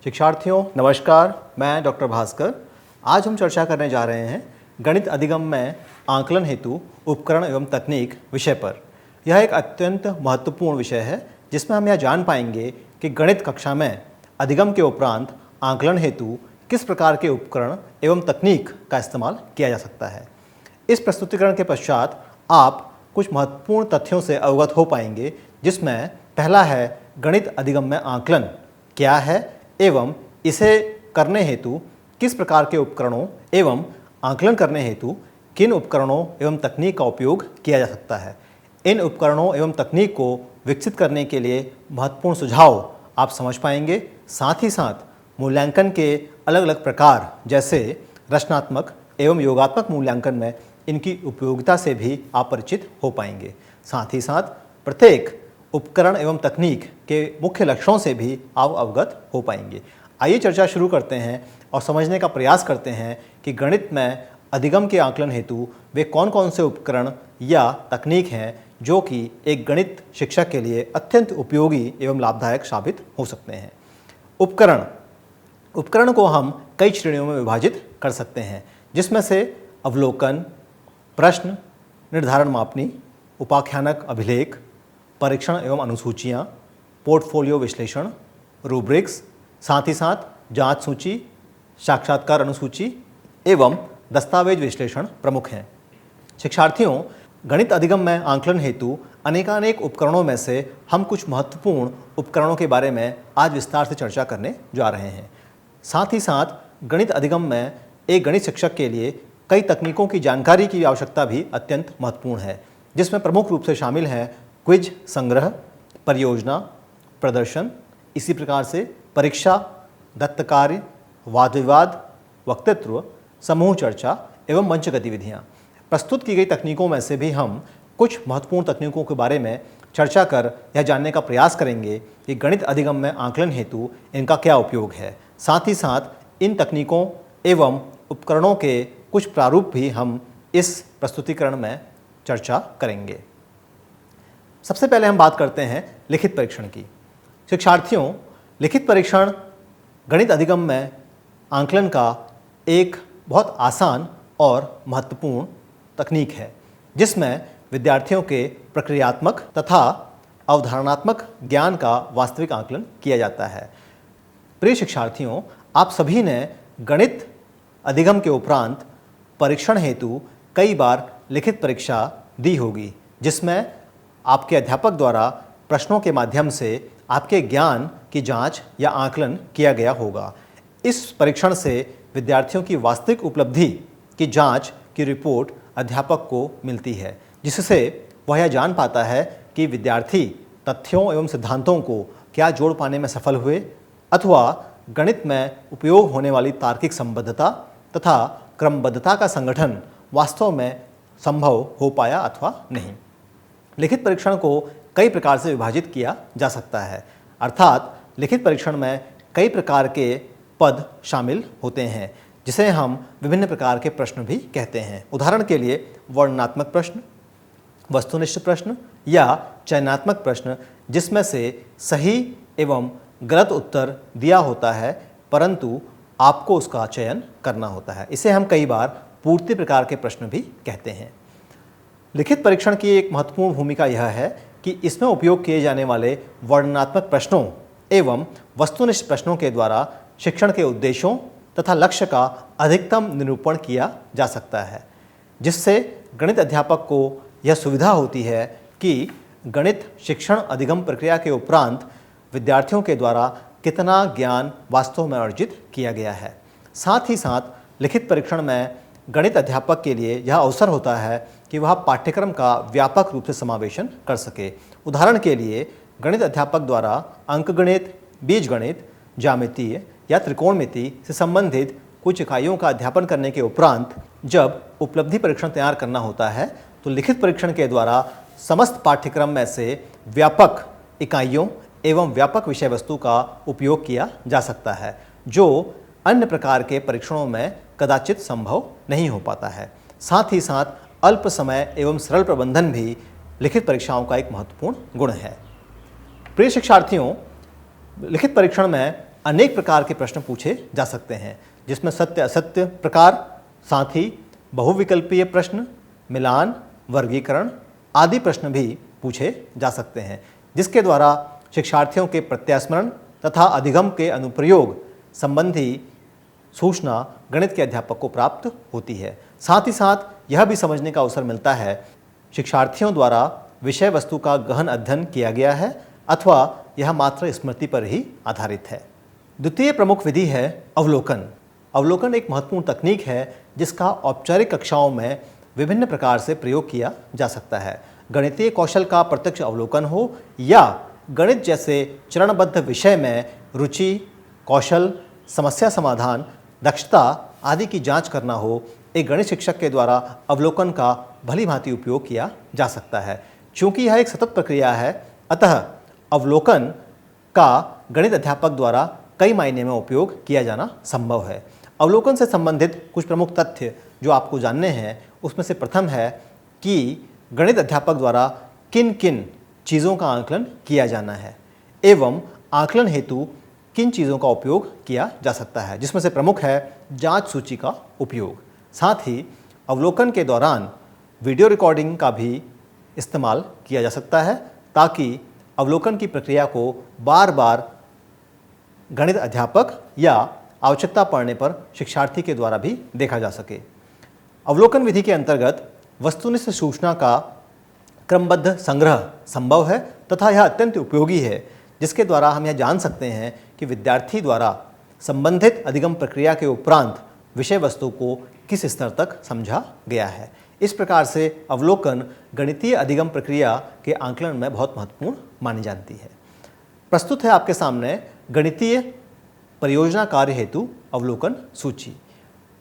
शिक्षार्थियों नमस्कार, मैं डॉक्टर भास्कर। आज हम चर्चा करने जा रहे हैं गणित अधिगम में आकलन हेतु उपकरण एवं तकनीक विषय पर। यह एक अत्यंत महत्वपूर्ण विषय है जिसमें हम यह जान पाएंगे कि गणित कक्षा में अधिगम के उपरांत आकलन हेतु किस प्रकार के उपकरण एवं तकनीक का इस्तेमाल किया जा सकता है। इस प्रस्तुतिकरण के पश्चात आप कुछ महत्वपूर्ण तथ्यों से अवगत हो पाएंगे, जिसमें पहला है गणित अधिगम में आकलन क्या है एवं इसे करने हेतु किस प्रकार के उपकरणों एवं आकलन करने हेतु किन उपकरणों एवं तकनीक का उपयोग किया जा सकता है। इन उपकरणों एवं तकनीक को विकसित करने के लिए महत्वपूर्ण सुझाव आप समझ पाएंगे। साथ ही साथ मूल्यांकन के अलग अलग प्रकार जैसे रचनात्मक एवं योगात्मक मूल्यांकन में इनकी उपयोगिता से भी आप परिचित हो पाएंगे। साथ ही साथ प्रत्येक उपकरण एवं तकनीक के मुख्य लक्षणों से भी आप अवगत हो पाएंगे। आइए चर्चा शुरू करते हैं और समझने का प्रयास करते हैं कि गणित में अधिगम के आकलन हेतु वे कौन कौन से उपकरण या तकनीक हैं जो कि एक गणित शिक्षक के लिए अत्यंत उपयोगी एवं लाभदायक साबित हो सकते हैं। उपकरण को हम कई श्रेणियों में विभाजित कर सकते हैं, जिसमें से अवलोकन, प्रश्न, निर्धारण मापनी, उपाख्यानक अभिलेख, परीक्षण एवं अनुसूचियाँ, पोर्टफोलियो विश्लेषण, रूब्रिक्स, साथ ही साथ जांच सूची, साक्षात्कार अनुसूची एवं दस्तावेज विश्लेषण प्रमुख हैं। शिक्षार्थियों, गणित अधिगम में आकलन हेतु अनेकानेक उपकरणों में से हम कुछ महत्वपूर्ण उपकरणों के बारे में आज विस्तार से चर्चा करने जा रहे हैं। साथ ही साथ गणित अधिगम में एक गणित शिक्षक के लिए कई तकनीकों की जानकारी की आवश्यकता भी अत्यंत महत्वपूर्ण है, जिसमें प्रमुख रूप से शामिल हैं क्विज संग्रह, परियोजना, प्रदर्शन, इसी प्रकार से परीक्षा, दत्त कार्य, वाद विवाद, वक्तृत्व, समूह चर्चा एवं मंच गतिविधियाँ। प्रस्तुत की गई तकनीकों में से भी हम कुछ महत्वपूर्ण तकनीकों के बारे में चर्चा कर यह जानने का प्रयास करेंगे कि गणित अधिगम में आकलन हेतु इनका क्या उपयोग है। साथ ही साथ इन तकनीकों एवं उपकरणों के कुछ प्रारूप भी हम इस प्रस्तुतिकरण में चर्चा करेंगे। सबसे पहले हम बात करते हैं लिखित परीक्षण की। शिक्षार्थियों, लिखित परीक्षण गणित अधिगम में आकलन का एक बहुत आसान और महत्वपूर्ण तकनीक है, जिसमें विद्यार्थियों के प्रक्रियात्मक तथा अवधारणात्मक ज्ञान का वास्तविक आकलन किया जाता है। प्रिय शिक्षार्थियों, आप सभी ने गणित अधिगम के उपरांत परीक्षण हेतु कई बार लिखित परीक्षा दी होगी, जिसमें आपके अध्यापक द्वारा प्रश्नों के माध्यम से आपके ज्ञान की जांच या आकलन किया गया होगा। इस परीक्षण से विद्यार्थियों की वास्तविक उपलब्धि की जांच की रिपोर्ट अध्यापक को मिलती है, जिससे वह यह जान पाता है कि विद्यार्थी तथ्यों एवं सिद्धांतों को क्या जोड़ पाने में सफल हुए अथवा गणित में उपयोग होने वाली तार्किक संबद्धता तथा क्रमबद्धता का संगठन वास्तव में संभव हो पाया अथवा नहीं। लिखित परीक्षण को कई प्रकार से विभाजित किया जा सकता है, अर्थात लिखित परीक्षण में कई प्रकार के पद शामिल होते हैं, जिसे हम विभिन्न प्रकार के प्रश्न भी कहते हैं। उदाहरण के लिए वर्णनात्मक प्रश्न, वस्तुनिष्ठ प्रश्न या चयनात्मक प्रश्न, जिसमें से सही एवं गलत उत्तर दिया होता है परंतु आपको उसका चयन करना होता है। इसे हम कई बार पूर्ति प्रकार के प्रश्न भी कहते हैं। लिखित परीक्षण की एक महत्वपूर्ण भूमिका यह है कि इसमें उपयोग किए जाने वाले वर्णनात्मक प्रश्नों एवं वस्तुनिष्ठ प्रश्नों के द्वारा शिक्षण के उद्देश्यों तथा लक्ष्य का अधिकतम निरूपण किया जा सकता है, जिससे गणित अध्यापक को यह सुविधा होती है कि गणित शिक्षण अधिगम प्रक्रिया के उपरांत विद्यार्थियों के द्वारा कितना ज्ञान वास्तव में अर्जित किया गया है। साथ ही साथ लिखित परीक्षण में गणित अध्यापक के लिए यह अवसर होता है कि वह पाठ्यक्रम का व्यापक रूप से समावेशन कर सके। उदाहरण के लिए गणित अध्यापक द्वारा अंकगणित, बीजगणित, ज्यामितीय या त्रिकोणमिति से संबंधित कुछ इकाइयों का अध्यापन करने के उपरांत जब उपलब्धि परीक्षण तैयार करना होता है तो लिखित परीक्षण के द्वारा समस्त पाठ्यक्रम में से व्यापक इकाइयों एवं व्यापक विषय वस्तु का उपयोग किया जा सकता है, जो अन्य प्रकार के परीक्षणों में कदाचित संभव नहीं हो पाता है। साथ ही साथ अल्प समय एवं सरल प्रबंधन भी लिखित परीक्षाओं का एक महत्वपूर्ण गुण है। प्रिय शिक्षार्थियों, लिखित परीक्षण में अनेक प्रकार के प्रश्न पूछे जा सकते हैं, जिसमें सत्य असत्य प्रकार, साथ ही बहुविकल्पीय प्रश्न, मिलान, वर्गीकरण आदि प्रश्न भी पूछे जा सकते हैं, जिसके द्वारा शिक्षार्थियों के प्रत्यास्मरण तथा अधिगम के अनुप्रयोग संबंधी सूचना गणित के अध्यापक को प्राप्त होती है। साथ ही साथ यह भी समझने का अवसर मिलता है शिक्षार्थियों द्वारा विषय वस्तु का गहन अध्ययन किया गया है अथवा यह मात्र स्मृति पर ही आधारित है। द्वितीय प्रमुख विधि है अवलोकन। अवलोकन एक महत्वपूर्ण तकनीक है जिसका औपचारिक कक्षाओं में विभिन्न प्रकार से प्रयोग किया जा सकता है। गणितीय कौशल का प्रत्यक्ष अवलोकन हो या गणित जैसे चरणबद्ध विषय में रुचि, कौशल, समस्या समाधान, दक्षता आदि की जांच करना हो, एक गणित शिक्षक के द्वारा अवलोकन का भली भांति उपयोग किया जा सकता है। चूँकि यह एक सतत प्रक्रिया है, अतः अवलोकन का गणित अध्यापक द्वारा कई मायने में उपयोग किया जाना संभव है। अवलोकन से संबंधित कुछ प्रमुख तथ्य जो आपको जानने हैं, उसमें से प्रथम है कि गणित अध्यापक द्वारा किन किन चीज़ों का आकलन किया जाना है एवं आकलन हेतु किन चीज़ों का उपयोग किया जा सकता है, जिसमें से प्रमुख है जांच सूची का उपयोग। साथ ही अवलोकन के दौरान वीडियो रिकॉर्डिंग का भी इस्तेमाल किया जा सकता है ताकि अवलोकन की प्रक्रिया को बार बार गणित अध्यापक या आवश्यकता पड़ने पर शिक्षार्थी के द्वारा भी देखा जा सके। अवलोकन विधि के अंतर्गत वस्तुनिष्ठ सूचना का क्रमबद्ध संग्रह संभव है तथा यह अत्यंत उपयोगी है, जिसके द्वारा हम यह जान सकते हैं कि विद्यार्थी द्वारा संबंधित अधिगम प्रक्रिया के उपरांत विषय वस्तु को किस स्तर तक समझा गया है। इस प्रकार से अवलोकन गणितीय अधिगम प्रक्रिया के आकलन में बहुत महत्वपूर्ण मानी जाती है। प्रस्तुत है आपके सामने गणितीय परियोजना कार्य हेतु अवलोकन सूची।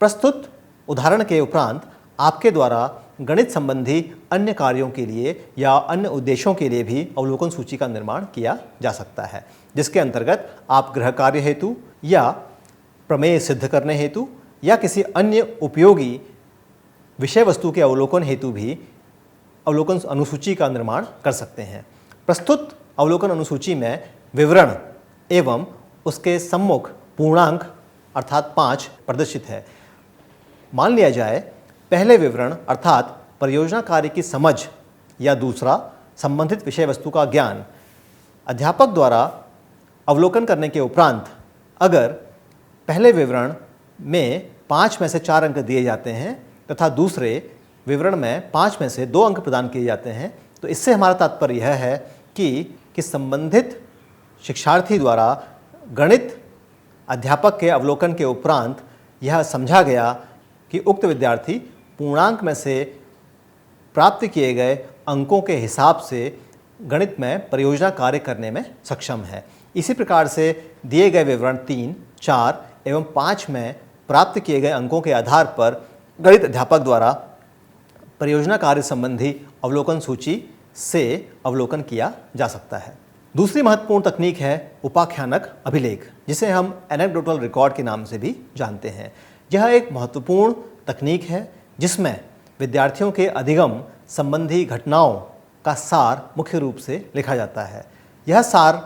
प्रस्तुत उदाहरण के उपरांत आपके द्वारा गणित संबंधी अन्य कार्यों के लिए या अन्य उद्देश्यों के लिए भी अवलोकन सूची का निर्माण किया जा सकता है, जिसके अंतर्गत आप गृह कार्य हेतु या प्रमेय सिद्ध करने हेतु या किसी अन्य उपयोगी विषय वस्तु के अवलोकन हेतु भी अवलोकन अनुसूची का निर्माण कर सकते हैं। प्रस्तुत अवलोकन अनुसूची में विवरण एवं उसके सम्मुख पूर्णांक अर्थात 5 प्रदर्शित है। मान लिया जाए पहले विवरण अर्थात परियोजना कार्य की समझ या दूसरा संबंधित विषय वस्तु का ज्ञान। अध्यापक द्वारा अवलोकन करने के उपरांत अगर पहले विवरण में 5 में से 4 अंक दिए जाते हैं तथा दूसरे विवरण में 5 में से 2 अंक प्रदान किए जाते हैं, तो इससे हमारा तात्पर्य यह है कि संबंधित शिक्षार्थी द्वारा गणित अध्यापक के अवलोकन के उपरांत यह समझा गया कि उक्त विद्यार्थी पूर्णांक में से प्राप्त किए गए अंकों के हिसाब से गणित में परियोजना कार्य करने में सक्षम है। इसी प्रकार से दिए गए विवरण 3, 4 एवं 5 में प्राप्त किए गए अंकों के आधार पर गणित अध्यापक द्वारा परियोजना कार्य संबंधी अवलोकन सूची से अवलोकन किया जा सकता है। दूसरी महत्वपूर्ण तकनीक है उपाख्यानक अभिलेख, जिसे हम एनेक्डोटल रिकॉर्ड के नाम से भी जानते हैं। यह एक महत्वपूर्ण तकनीक है जिसमें विद्यार्थियों के अधिगम संबंधी घटनाओं का सार मुख्य रूप से लिखा जाता है। यह सार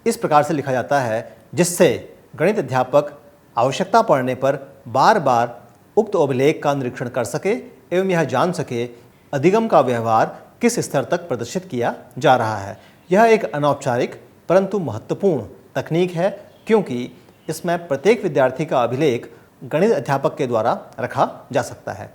इस प्रकार से लिखा जाता है जिससे गणित अध्यापक आवश्यकता पड़ने पर बार बार उक्त अभिलेख का निरीक्षण कर सके एवं यह जान सके अधिगम का व्यवहार किस स्तर तक प्रदर्शित किया जा रहा है। यह एक अनौपचारिक परंतु महत्वपूर्ण तकनीक है, क्योंकि इसमें प्रत्येक विद्यार्थी का अभिलेख गणित अध्यापक के द्वारा रखा जा सकता है।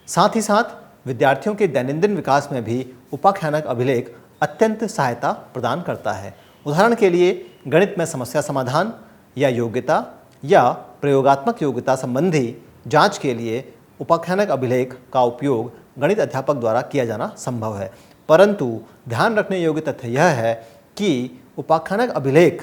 साथ ही साथ विद्यार्थियों के दैनंदिन विकास में भी उपाख्यानक अभिलेख अत्यंत सहायता प्रदान करता है। उदाहरण के लिए गणित में समस्या समाधान या योग्यता या प्रयोगात्मक योग्यता संबंधी जांच के लिए उपाख्यानक अभिलेख का उपयोग गणित अध्यापक द्वारा किया जाना संभव है, परंतु ध्यान रखने योग्य तथ्य यह है कि उपाख्यानक अभिलेख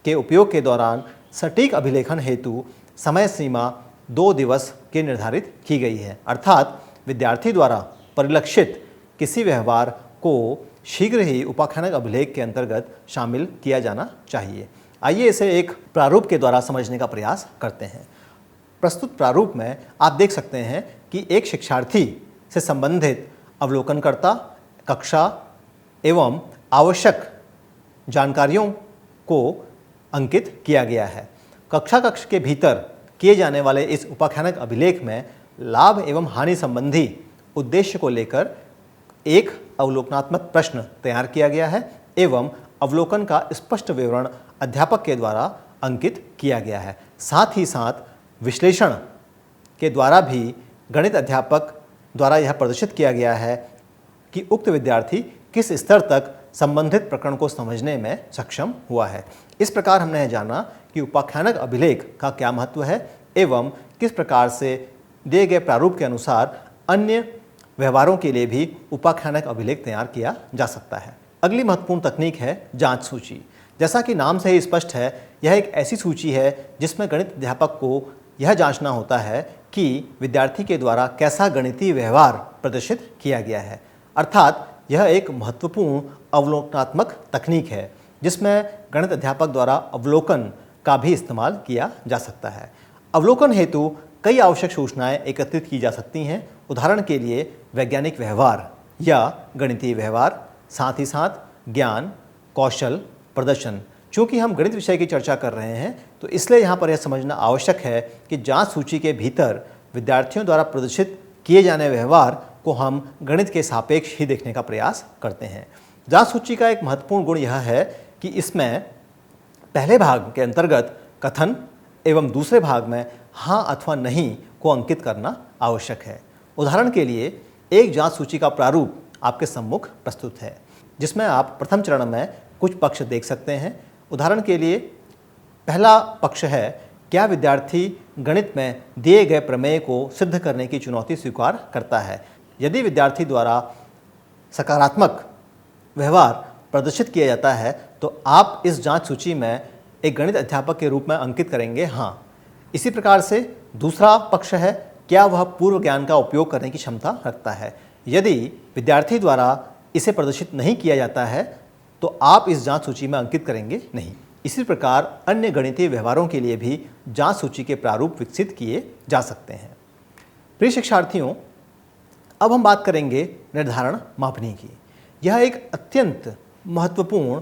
के उपयोग के दौरान सटीक अभिलेखन हेतु समय सीमा 2 दिवस की निर्धारित की गई है, अर्थात विद्यार्थी द्वारा परिलक्षित किसी व्यवहार को शीघ्र ही उपाख्यानक अभिलेख के अंतर्गत शामिल किया जाना चाहिए। आइए इसे एक प्रारूप के द्वारा समझने का प्रयास करते हैं। प्रस्तुत प्रारूप में आप देख सकते हैं कि एक शिक्षार्थी से संबंधित अवलोकनकर्ता, कक्षा एवं आवश्यक जानकारियों को अंकित किया गया है। कक्षा कक्ष के भीतर किए जाने वाले इस उपाख्यानक अभिलेख में लाभ एवं हानि संबंधी उद्देश्य को लेकर एक अवलोकनात्मक प्रश्न तैयार किया गया है एवं अवलोकन का स्पष्ट विवरण अध्यापक के द्वारा अंकित किया गया है। साथ ही साथ विश्लेषण के द्वारा भी गणित अध्यापक द्वारा यह प्रदर्शित किया गया है कि उक्त विद्यार्थी किस स्तर तक संबंधित प्रकरण को समझने में सक्षम हुआ है। इस प्रकार हमने जाना कि उपाख्यानक अभिलेख का क्या महत्व है एवं किस प्रकार से दिए गए प्रारूप के अनुसार अन्य व्यवहारों के लिए भी उपाख्यानक अभिलेख तैयार किया जा सकता है। अगली महत्वपूर्ण तकनीक है जांच सूची। जैसा कि नाम से ही स्पष्ट है, यह एक ऐसी सूची है जिसमें गणित अध्यापक को यह जांचना होता है कि विद्यार्थी के द्वारा कैसा गणितीय व्यवहार प्रदर्शित किया गया है। अर्थात यह एक महत्वपूर्ण अवलोकनात्मक तकनीक है जिसमें गणित अध्यापक द्वारा अवलोकन का भी इस्तेमाल किया जा सकता है। अवलोकन हेतु कई आवश्यक सूचनाएं एकत्रित की जा सकती हैं। उदाहरण के लिए वैज्ञानिक व्यवहार या गणितीय व्यवहार, साथ ही साथ ज्ञान, कौशल, प्रदर्शन। चूँकि हम गणित विषय की चर्चा कर रहे हैं तो इसलिए यहाँ पर यह समझना आवश्यक है कि जांच सूची के भीतर विद्यार्थियों द्वारा प्रदर्शित किए जाने व्यवहार को हम गणित के सापेक्ष ही देखने का प्रयास करते हैं। जांच सूची का एक महत्वपूर्ण गुण यह है कि इसमें पहले भाग के अंतर्गत कथन एवं दूसरे भाग में हाँ अथवा नहीं को अंकित करना आवश्यक है। उदाहरण के लिए एक जांच सूची का प्रारूप आपके सम्मुख प्रस्तुत है जिसमें आप प्रथम चरण में कुछ पक्ष देख सकते हैं। उदाहरण के लिए पहला पक्ष है, क्या विद्यार्थी गणित में दिए गए प्रमेय को सिद्ध करने की चुनौती स्वीकार करता है। यदि विद्यार्थी द्वारा सकारात्मक व्यवहार प्रदर्शित किया जाता है तो आप इस जांच सूची में एक गणित अध्यापक के रूप में अंकित करेंगे हाँ। इसी प्रकार से दूसरा पक्ष है, क्या वह पूर्व ज्ञान का उपयोग करने की क्षमता रखता है। यदि विद्यार्थी द्वारा इसे प्रदर्शित नहीं किया जाता है तो आप इस जांच सूची में अंकित करेंगे नहीं। इसी प्रकार अन्य गणितीय व्यवहारों के लिए भी जांच सूची के प्रारूप विकसित किए जा सकते हैं। प्रिय शिक्षार्थियों, अब हम बात करेंगे निर्धारण मापनी की। यह एक अत्यंत महत्वपूर्ण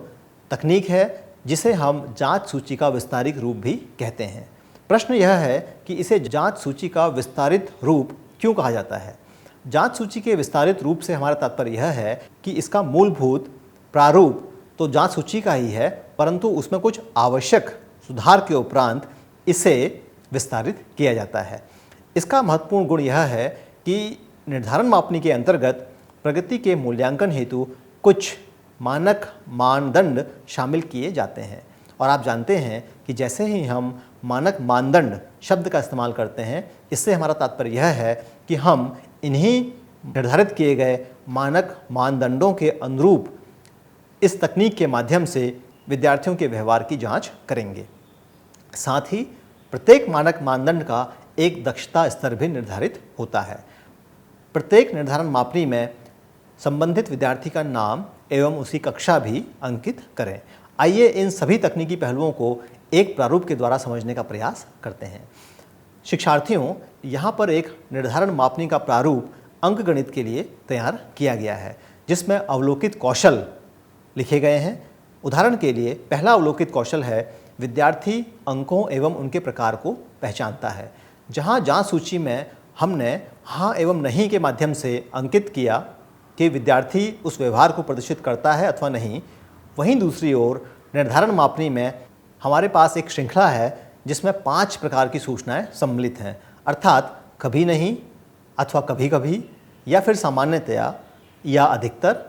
तकनीक है जिसे हम जांच सूची का विस्तारित रूप भी कहते हैं। प्रश्न यह है कि इसे जांच सूची का विस्तारित रूप क्यों कहा जाता है। जांच सूची के विस्तारित रूप से हमारा तात्पर्य यह है कि इसका मूलभूत प्रारूप तो जांच सूची का ही है, परंतु उसमें कुछ आवश्यक सुधार के उपरांत इसे विस्तारित किया जाता है। इसका महत्वपूर्ण गुण यह है कि निर्धारण मापनी के अंतर्गत प्रगति के मूल्यांकन हेतु कुछ मानक मानदंड शामिल किए जाते हैं। और आप जानते हैं कि जैसे ही हम मानक मानदंड शब्द का इस्तेमाल करते हैं, इससे हमारा तात्पर्य यह है कि हम इन्हीं निर्धारित किए गए मानक मानदंडों के अनुरूप इस तकनीक के माध्यम से विद्यार्थियों के व्यवहार की जांच करेंगे। साथ ही प्रत्येक मानक मानदंड का एक दक्षता स्तर भी निर्धारित होता है। प्रत्येक निर्धारण मापनी में संबंधित विद्यार्थी का नाम एवं उसकी कक्षा भी अंकित करें। आइए इन सभी तकनीकी पहलुओं को एक प्रारूप के द्वारा समझने का प्रयास करते हैं। शिक्षार्थियों, यहाँ पर एक निर्धारण मापनी का प्रारूप अंकगणित के लिए तैयार किया गया है जिसमें अवलोकित कौशल लिखे गए हैं। उदाहरण के लिए पहला अवलोकित कौशल है, विद्यार्थी अंकों एवं उनके प्रकार को पहचानता है। जहाँ जांच सूची में हमने हाँ एवं नहीं के माध्यम से अंकित किया कि विद्यार्थी उस व्यवहार को प्रदर्शित करता है अथवा नहीं, वहीं दूसरी ओर निर्धारण मापनी में हमारे पास एक श्रृंखला है जिसमें 5 प्रकार की सूचनाएं सम्मिलित हैं। अर्थात कभी नहीं अथवा कभी कभी या फिर सामान्यतया या अधिकतर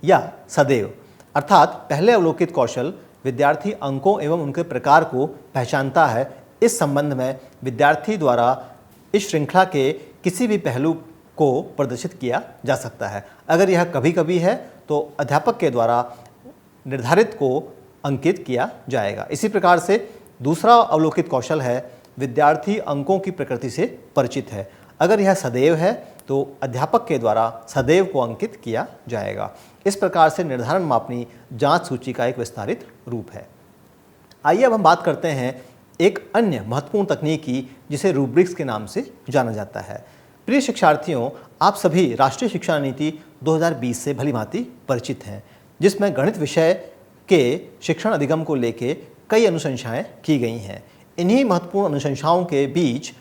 या सदैव। अर्थात पहले अवलोकित कौशल, विद्यार्थी अंकों एवं उनके प्रकार को पहचानता है। इस संबंध में विद्यार्थी द्वारा इस श्रृंखला के किसी भी पहलू को प्रदर्शित किया जा सकता है। अगर यह कभी कभी है तो अध्यापक के द्वारा निर्धारित को अंकित किया जाएगा। इसी प्रकार से दूसरा अवलोकित कौशल है, विद्यार्थी अंकों की प्रकृति से परिचित है। अगर यह सदैव है तो अध्यापक के द्वारा सदैव को अंकित किया जाएगा। इस प्रकार से निर्धारण मापनी जांच सूची का एक विस्तारित रूप है। आइए अब हम बात करते हैं एक अन्य महत्वपूर्ण तकनीक की जिसे रूब्रिक्स के नाम से जाना जाता है। प्रिय शिक्षार्थियों, आप सभी राष्ट्रीय शिक्षा नीति 2020 से भलीभांति परिचित हैं, जिसमें गणित विषय के शिक्षण अधिगम को लेके कई अनुशंसाएं की गई हैं। इन्हीं महत्वपूर्ण अनुशंसाओं के बीच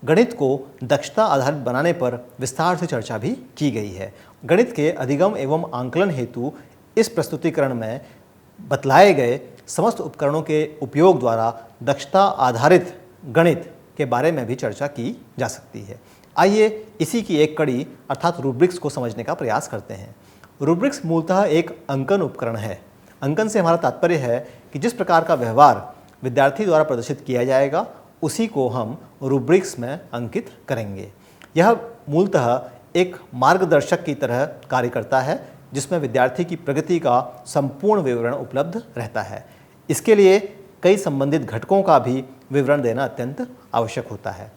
गणित को दक्षता आधारित बनाने पर विस्तार से चर्चा भी की गई है। गणित के अधिगम एवं आंकलन हेतु इस प्रस्तुतिकरण में बतलाए गए समस्त उपकरणों के उपयोग द्वारा दक्षता आधारित गणित के बारे में भी चर्चा की जा सकती है। आइए इसी की एक कड़ी अर्थात रूब्रिक्स को समझने का प्रयास करते हैं। रूब्रिक्स मूलतः एक अंकन उपकरण है। अंकन से हमारा तात्पर्य है कि जिस प्रकार का व्यवहार विद्यार्थी द्वारा प्रदर्शित किया जाएगा उसी को हम रूब्रिक्स में अंकित करेंगे। यह मूलतः एक मार्गदर्शक की तरह कार्य करता है जिसमें विद्यार्थी की प्रगति का संपूर्ण विवरण उपलब्ध रहता है। इसके लिए कई संबंधित घटकों का भी विवरण देना अत्यंत आवश्यक होता है।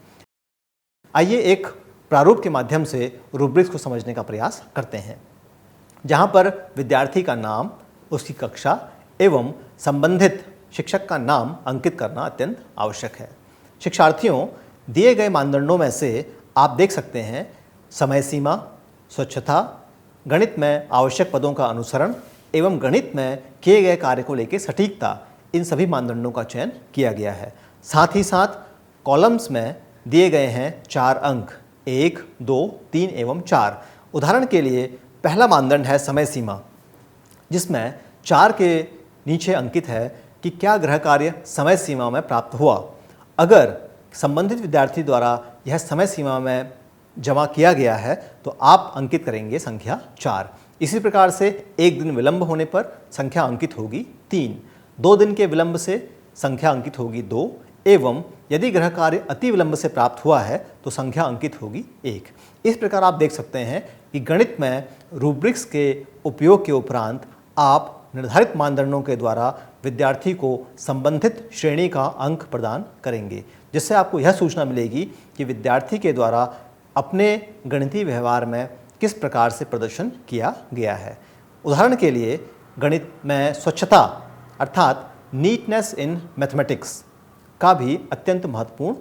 आइए एक प्रारूप के माध्यम से रूब्रिक्स को समझने का प्रयास करते हैं, जहाँ पर विद्यार्थी का नाम, उसकी कक्षा एवं संबंधित शिक्षक का नाम अंकित करना अत्यंत आवश्यक है। शिक्षार्थियों, दिए गए मानदंडों में से आप देख सकते हैं समय सीमा, स्वच्छता, गणित में आवश्यक पदों का अनुसरण एवं गणित में किए गए कार्य को लेकर सटीकता, इन सभी मानदंडों का चयन किया गया है। साथ ही साथ कॉलम्स में दिए गए हैं 4 अंक 1, 2, 3 एवं 4। उदाहरण के लिए पहला मानदंड है समय सीमा, जिसमें 4 के नीचे अंकित है कि क्या गृह कार्य समय सीमा में प्राप्त हुआ। अगर संबंधित विद्यार्थी द्वारा यह समय सीमा में जमा किया गया है तो आप अंकित करेंगे संख्या 4। इसी प्रकार से 1 दिन विलंब होने पर संख्या अंकित होगी 3, 2 दिन के विलंब से संख्या अंकित होगी 2 एवं यदि गृह कार्य अति विलंब से प्राप्त हुआ है तो संख्या अंकित होगी 1। इस प्रकार आप देख सकते हैं कि गणित में रूब्रिक्स के उपयोग के उपरांत आप निर्धारित मानदंडों के द्वारा विद्यार्थी को संबंधित श्रेणी का अंक प्रदान करेंगे, जिससे आपको यह सूचना मिलेगी कि विद्यार्थी के द्वारा अपने गणितीय व्यवहार में किस प्रकार से प्रदर्शन किया गया है। उदाहरण के लिए गणित में स्वच्छता अर्थात नीटनेस इन मैथमेटिक्स का भी अत्यंत महत्वपूर्ण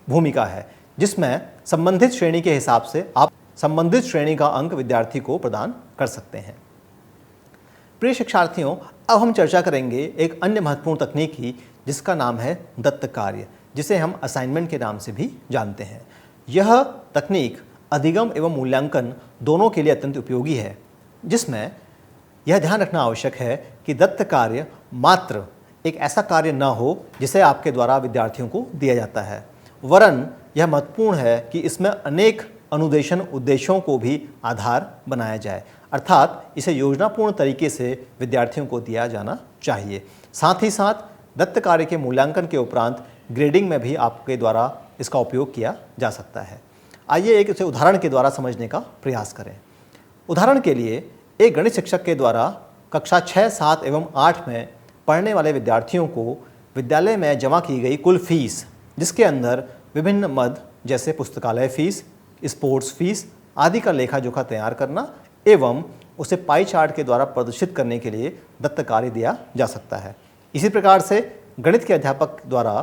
भूमिका है, जिसमें संबंधित श्रेणी के हिसाब से आप संबंधित श्रेणी का अंक विद्यार्थी को प्रदान कर सकते हैं। प्रिय शिक्षार्थियों, अब हम चर्चा करेंगे एक अन्य महत्वपूर्ण तकनीक की, जिसका नाम है दत्त कार्य, जिसे हम असाइनमेंट के नाम से भी जानते हैं। यह तकनीक अधिगम एवं मूल्यांकन दोनों के लिए अत्यंत उपयोगी है, जिसमें यह ध्यान रखना आवश्यक है कि दत्त कार्य मात्र एक ऐसा कार्य न हो जिसे आपके द्वारा विद्यार्थियों को दिया जाता है, वरन यह महत्वपूर्ण है कि इसमें अनेक अनुदेशन उद्देश्यों को भी आधार बनाया जाए, अर्थात इसे योजनापूर्ण तरीके से विद्यार्थियों को दिया जाना चाहिए। साथ ही साथ दत्त कार्य के मूल्यांकन के उपरांत ग्रेडिंग में भी आपके द्वारा इसका उपयोग किया जा सकता है। आइए एक इसे उदाहरण के द्वारा समझने का प्रयास करें। उदाहरण के लिए एक गणित शिक्षक के द्वारा कक्षा 6, 7 एवं 8 में पढ़ने वाले विद्यार्थियों को विद्यालय में जमा की गई कुल फीस, जिसके अंदर विभिन्न मद जैसे पुस्तकालय फीस, स्पोर्ट्स फीस आदि का लेखा जोखा तैयार करना एवं उसे पाई चार्ट के द्वारा प्रदर्शित करने के लिए दत्त कार्य दिया जा सकता है। इसी प्रकार से गणित के अध्यापक द्वारा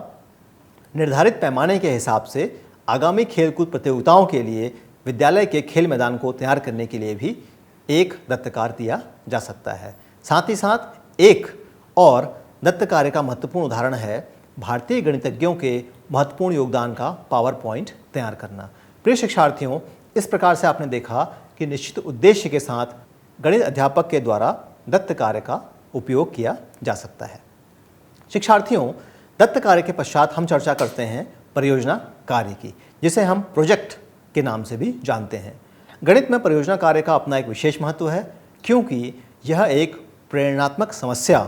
निर्धारित पैमाने के हिसाब से आगामी खेलकूद प्रतियोगिताओं के लिए विद्यालय के खेल मैदान को तैयार करने के लिए भी एक दत्त कार्य दिया जा सकता है। साथ ही साथ एक और दत्त कार्य का महत्वपूर्ण उदाहरण है भारतीय गणितज्ञों के महत्वपूर्ण योगदान का पावर पॉइंट तैयार करना। प्रिय शिक्षार्थियों, इस प्रकार से आपने देखा कि निश्चित उद्देश्य के साथ गणित अध्यापक के द्वारा दत्त कार्य का उपयोग किया जा सकता है। शिक्षार्थियों, दत्त कार्य के पश्चात हम चर्चा करते हैं परियोजना कार्य की, जिसे हम प्रोजेक्ट के नाम से भी जानते हैं। गणित में परियोजना कार्य का अपना एक विशेष महत्व है, क्योंकि यह एक प्रेरणात्मक समस्या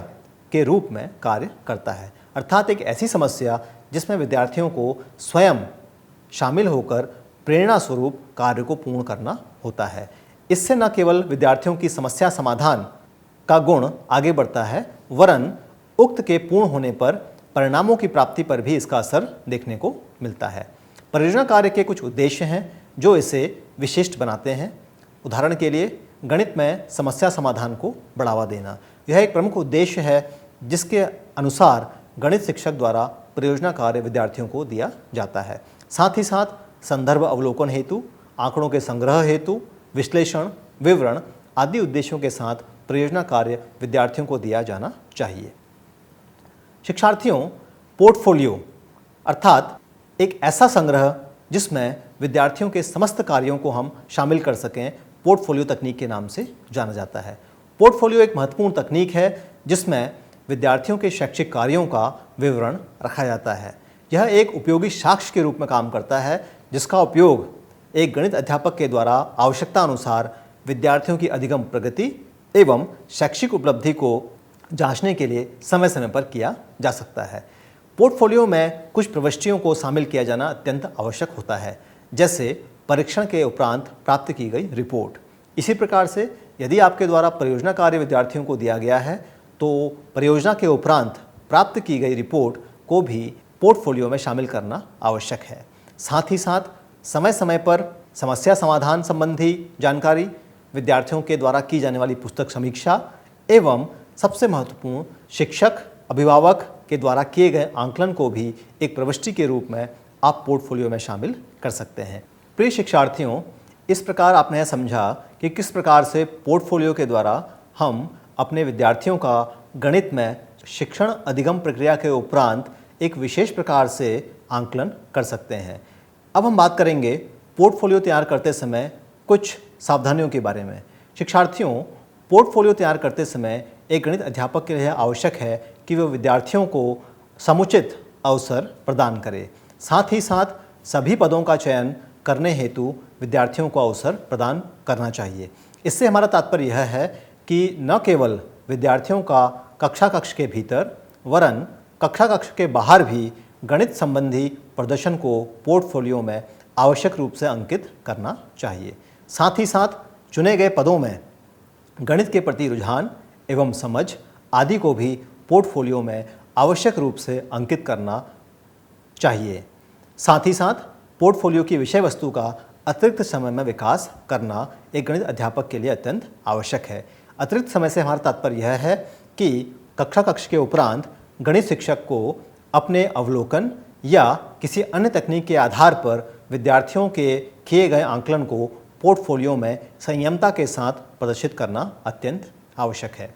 के रूप में कार्य करता है, अर्थात एक ऐसी समस्या जिसमें विद्यार्थियों को स्वयं शामिल होकर प्रेरणा स्वरूप कार्य को पूर्ण करना होता है। इससे न केवल विद्यार्थियों की समस्या समाधान का गुण आगे बढ़ता है, वरन उक्त के पूर्ण होने पर परिणामों की प्राप्ति पर भी इसका असर देखने को मिलता है। परियोजना कार्य के कुछ उद्देश्य हैं जो इसे विशिष्ट बनाते हैं। उदाहरण के लिए गणित में समस्या समाधान को बढ़ावा देना, यह एक प्रमुख उद्देश्य है जिसके अनुसार गणित शिक्षक द्वारा परियोजना कार्य विद्यार्थियों को दिया जाता है। साथ ही साथ संदर्भ अवलोकन हेतु, आंकड़ों के संग्रह हेतु, विश्लेषण, विवरण आदि उद्देश्यों के साथ परियोजना कार्य विद्यार्थियों को दिया जाना चाहिए। शिक्षार्थियों, पोर्टफोलियो अर्थात एक ऐसा संग्रह जिसमें विद्यार्थियों के समस्त कार्यों को हम शामिल कर सकें, पोर्टफोलियो तकनीक के नाम से जाना जाता है। पोर्टफोलियो एक महत्वपूर्ण तकनीक है जिसमें विद्यार्थियों के शैक्षिक कार्यों का विवरण रखा जाता है। यह एक उपयोगी साक्ष्य के रूप में काम करता है जिसका उपयोग एक गणित अध्यापक के द्वारा आवश्यकता अनुसार विद्यार्थियों की अधिगम प्रगति एवं शैक्षिक उपलब्धि को जांचने के लिए समय समय पर किया जा सकता है। पोर्टफोलियो में कुछ प्रविष्टियों को शामिल किया जाना अत्यंत आवश्यक होता है, जैसे परीक्षण के उपरांत प्राप्त की गई रिपोर्ट। इसी प्रकार से यदि आपके द्वारा परियोजना कार्य विद्यार्थियों को दिया गया है तो परियोजना के उपरांत प्राप्त की गई रिपोर्ट को भी पोर्टफोलियो में शामिल करना आवश्यक है। साथ ही साथ समय समय पर समस्या समाधान संबंधी जानकारी, विद्यार्थियों के द्वारा की जाने वाली पुस्तक समीक्षा एवं सबसे महत्वपूर्ण शिक्षक अभिभावक के द्वारा किए गए आंकलन को भी एक प्रविष्टि के रूप में आप पोर्टफोलियो में शामिल कर सकते हैं। प्रिय शिक्षार्थियों, इस प्रकार आपने यह समझा कि किस प्रकार से पोर्टफोलियो के द्वारा हम अपने विद्यार्थियों का गणित में शिक्षण अधिगम प्रक्रिया के उपरांत एक विशेष प्रकार से आंकलन कर सकते हैं। अब हम बात करेंगे पोर्टफोलियो तैयार करते समय कुछ सावधानियों के बारे में। शिक्षार्थियों, पोर्टफोलियो तैयार करते समय एक गणित अध्यापक के लिए आवश्यक है कि वह विद्यार्थियों को समुचित अवसर प्रदान करे। साथ ही साथ सभी पदों का चयन करने हेतु विद्यार्थियों को अवसर प्रदान करना चाहिए। इससे हमारा तात्पर्य यह है कि न केवल विद्यार्थियों का कक्षा कक्ष के भीतर वरन कक्षा कक्ष के बाहर भी गणित संबंधी प्रदर्शन को पोर्टफोलियो में आवश्यक रूप से अंकित करना चाहिए। साथ ही साथ चुने गए पदों में गणित के प्रति रुझान एवं समझ आदि को भी पोर्टफोलियो में आवश्यक रूप से अंकित करना चाहिए। साथ ही साथ पोर्टफोलियो की विषय वस्तु का अतिरिक्त समय में विकास करना एक गणित अध्यापक के लिए अत्यंत आवश्यक है। अतिरिक्त समय से हमारा तात्पर्य यह है कि कक्षा कक्ष के उपरांत गणित शिक्षक को अपने अवलोकन या किसी अन्य तकनीक के आधार पर विद्यार्थियों के किए गए आंकलन को पोर्टफोलियो में संयमता के साथ प्रदर्शित करना अत्यंत आवश्यक है।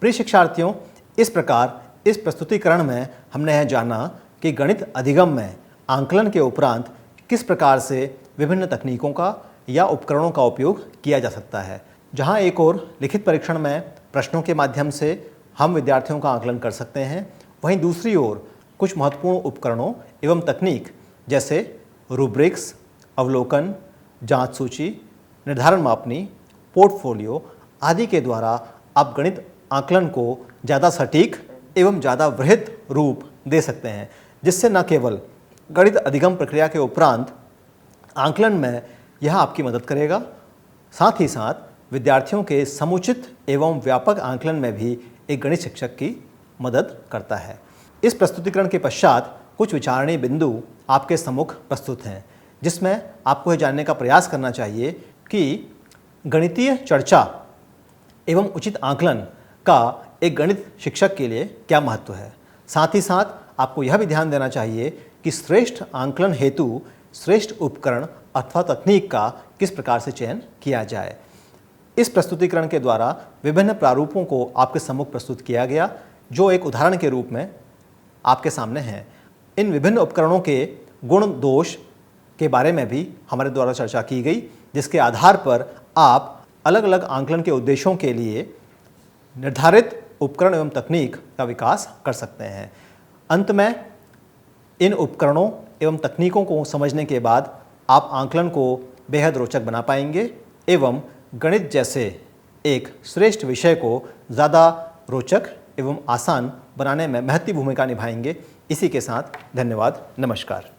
प्रिय शिक्षार्थियों, इस प्रकार इस प्रस्तुतिकरण में हमने यह जाना कि गणित अधिगम में आंकलन के उपरांत किस प्रकार से विभिन्न तकनीकों का या उपकरणों का उपयोग किया जा सकता है। जहां एक ओर लिखित परीक्षण में प्रश्नों के माध्यम से हम विद्यार्थियों का आंकलन कर सकते हैं, वहीं दूसरी ओर कुछ महत्वपूर्ण उपकरणों एवं तकनीक जैसे रूब्रिक्स, अवलोकन, जांच सूची, निर्धारण मापनी, पोर्टफोलियो आदि के द्वारा आप गणित आंकलन को ज़्यादा सटीक एवं ज़्यादा वृहद रूप दे सकते हैं, जिससे न केवल गणित अधिगम प्रक्रिया के उपरांत आंकलन में यह आपकी मदद करेगा, साथ ही साथ विद्यार्थियों के समुचित एवं व्यापक आंकलन में भी एक गणित शिक्षक की मदद करता है। इस प्रस्तुतिकरण के पश्चात कुछ विचारणीय बिंदु आपके सम्मुख प्रस्तुत हैं, जिसमें आपको यह जानने का प्रयास करना चाहिए कि गणितीय चर्चा एवं उचित आंकलन का एक गणित शिक्षक के लिए क्या महत्व है। साथ ही साथ आपको यह भी ध्यान देना चाहिए कि श्रेष्ठ आंकलन हेतु श्रेष्ठ उपकरण अथवा तकनीक का किस प्रकार से चयन किया जाए। इस प्रस्तुतिकरण के द्वारा विभिन्न प्रारूपों को आपके सम्मुख प्रस्तुत किया गया, जो एक उदाहरण के रूप में आपके सामने हैं। इन विभिन्न उपकरणों के गुण दोष के बारे में भी हमारे द्वारा चर्चा की गई, जिसके आधार पर आप अलग अलग आंकलन के उद्देश्यों के लिए निर्धारित उपकरण एवं तकनीक का विकास कर सकते हैं। अंत में इन उपकरणों एवं तकनीकों को समझने के बाद आप आंकलन को बेहद रोचक बना पाएंगे एवं गणित जैसे एक श्रेष्ठ विषय को ज़्यादा रोचक एवं आसान बनाने में महत्वपूर्ण भूमिका निभाएंगे। इसी के साथ धन्यवाद, नमस्कार।